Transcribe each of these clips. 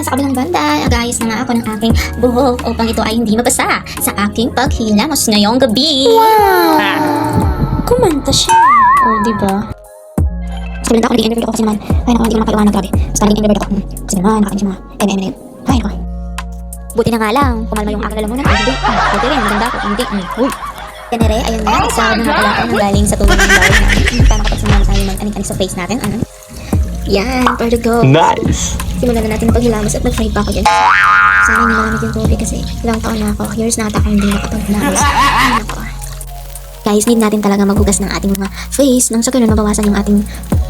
sa kabilang banda, nag-ayos na nga ako ng aking buhok upang ito ay hindi mabasa sa aking paghilamos ngayong gabi. Wow! Kumanta siya. Oh, diba? Sa kabilang ako, naging introvert ako kasi naman, ay naku, hindi ko napaiwanan, grabe. Basta naging introvert ako. Kasi naman, nakakainis yung mga MM na yun. Ay naku. Buti na nga lang, kumalma yung aking lalamunan. Ay, hindi. Buti rin, maganda ako. Hindi. Uy. Kanere, ayun nga, nagsahod na nga pala ako ng galing sa tulong ng bawal na. Paano kapag sumama tayo mag-anik-anik sa face natin? Ano? Yan, for the go. Nice! Simulan na natin ang paghilamos at mag-fry pa ako dyan. Sana hindi malamig yung tubig kasi ilang taon na ako. Years na ata ako hindi nakapag-hilamos. Ay, nako. Guys, need natin talaga maghugas ng ating mga face nang sa ganun mabawasan yung ating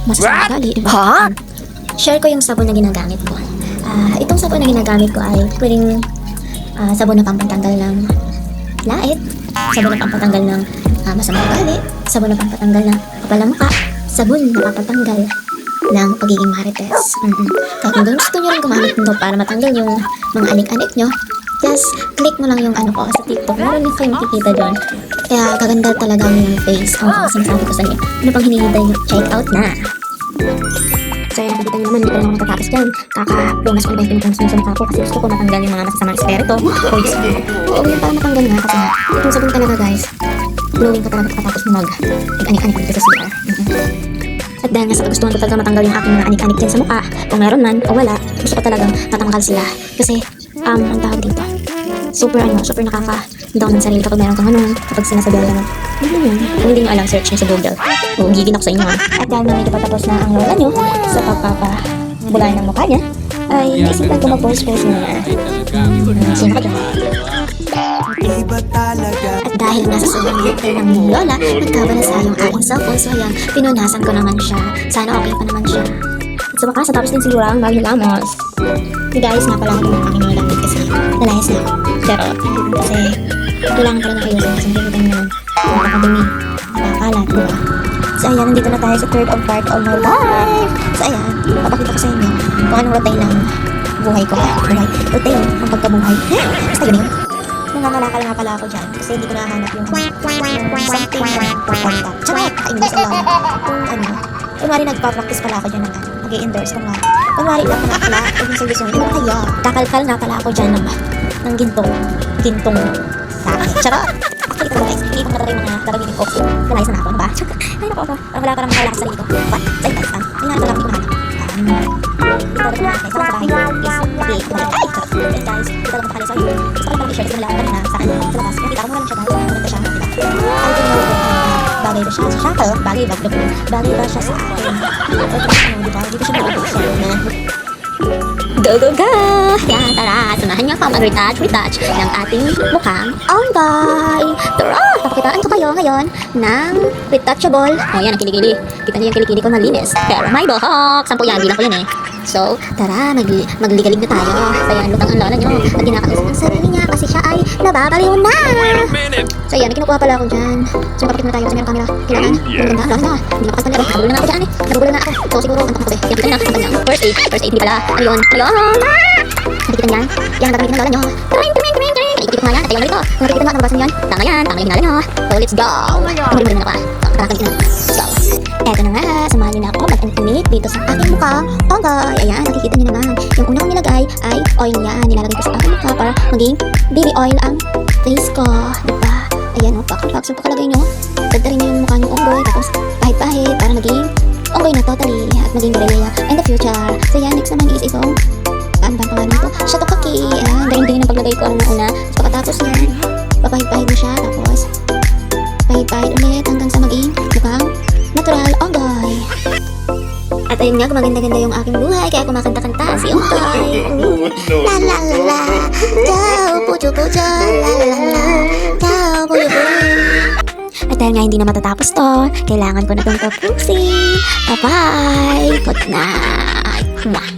masasamang gali. Ha? Share ko yung sabon na ginagamit ko. Itong sabon na ginagamit ko ay pwedeng sabon na pampatanggal ng lait, sabon na pampatanggal ng masamang ugali, sabon na pampatanggal ng kapal ng mukha, sabon na pampatanggal ng pagiging marites. Kaya kung gusto nyo rin gumamit nito para matanggal yung mga anik-anik nyo, just click mo lang yung ano ko sa TikTok. Meron din kayo makikita doon. Kaya kaganda talaga yung face. Ang sinasabi ko sa inyo. Ano pang hinihintay nyo? Check out na! So yun, nakikita nyo naman, hindi ko naman matatapos dyan. Kaka-bonus ko na ba yung pinagkamas sa mukha ko kasi gusto ko matanggal yung mga masasamang espiritu. Oo, yun para matanggal nga kasi itong sabon talaga guys, glowing ka talaga pagkatapos mo mag-anik-anik dito sa CR. At dahil nga sa kagustuhan ko talaga matanggal yung aking mga anik-anik dyan sa mukha, kung meron man o wala, gusto ko talagang matanggal sila. Kasi, ang tawag dito, super nakaka-down ng sarili kapag meron kang ano, kapag sinasabihan ka na, kung hindi nyo alam, search nyo sa Google. O, gigin ako sa inyo ha. At dahil na medyo patapos na ang lola nyo sa pagpapabulayan ng mukha niya, ay naisipan ko mag-post-post na sino ka dyan. At dahil nasa sobrang hintay ng lola, nagkabalasa yung aking cellphone. So ayan, pinunasan ko naman siya. Sana okay pa naman siya. At sa wakas, natapos din siguro ang paghilamos. Guys, nga pala ako ng aking mga gamit kasi nalayas na ako. Pero, kasi kailangan pala ng ayusin kasi nakikita nyo naman ang pakadumi, napakalat, diba? So ayan, nandito na tayo sa third of part of my life. So ayan, papakita ko sa inyo kung anong routine ng buhay ko. Routine ng pagkabuhay. Basta yun yun. Nangangalakal nga pala ako dyan kasi hindi ko nahanap yung something na pagkakita. Charot! English ang lalo. Kung kunwari nagpa-practice pala ako dyan ng mag-i-endorse kunwari. Kunwari lang na pala, kung yung service yun, kaya kakalkal nga pala ako dyan ng gintong laki. Charot! Actually ito guys, hindi ko natatay mga gagawin ko. Nalayas na ako, ano ba? Ay naku ako, wala parang makalakas sa sarili ko. What? Sa itas hindi nga ito lang, hindi ko nahanap. Dito rin na, sa bahay is okay, kumalik. Ay! Charot! Guys, dito lang makakali. Sorry. Gusto ko lang mag-share kasi nila kanina sa labas. Nakita ko mo lang siya dahil maganda siya. I don't know bagay ba siya sa shuttle? Bagay ba siya sa akin? Diba? Hindi ko siya mag-ubos yan. Go! Yan, tara! Samahan niyo ako mag-retouch ng ating mukhang onbay! Tara! Papakitaan ko kayo ngayon ng retouchable. O yan, ang kilikili. Kita niyo yung kilikili ko malinis. Pero may buhok! Sampo yan, bilang ko yan eh. So, tara, magligalig na tayo. Ayan, lutang ang lola nyo. At ginakausap ang sarili niya kasi siya ay nababaliw na. So, ayan, may kinukuha pala ako dyan. So, kapit na tayo kasi meron camera. Kailangan, maganda, lola na. Hindi makapas na. Nagugulo na ako dyan eh. Nagugulo na ako. So, siguro, ang pangkape. Yan, kita na. First aid, hindi pala. Ayun. Nakikita niyan. Yan, ang gagamitin ng lola nyo. Ikot ko nga yan. At ayun na rito. Kung nakikita nyo at nababasa nyo yan, tama yan. Tama yung hinala nyo. So, let's go. Tumuli-muli na ako. Kakakagin na. So, eto na nga. Samahan nyo na ako mag-intimate dito sa aking mukha. Onggay. Ayan, nakikita nyo naman. Yung una kong nilagay ay oil yan. Nilalagay ko sa aking mukha para maging baby oil ang face ko. Diba? Ayan, pak. So, pakalagay nyo. Dagdarin nyo yung mukha nyo onggoy. Tapos, pahit-pahit para maging onggoy na totally. At maging Galilea in the future. So, yan. Next naman is itong ano ba ang pangalan ito? Shatokaki. Ayan, galing-galing ang paglagay ko ng una. So, pagkatapos yan, papahit-pahit mo siya. Tapos, pahit-pahit ulit hanggang sa maging mukhang natural onggoy. At ayun nga, gumaganda-ganda yung aking buhay. Kaya kumakanta-kanta si onggoy. La la la la. Ciao, pucho-pucho. La la la la. Ciao, pucho-pucho. At dahil nga hindi na matatapos to, kailangan ko na itong tapusin. Bye-bye. Good night. Mwah.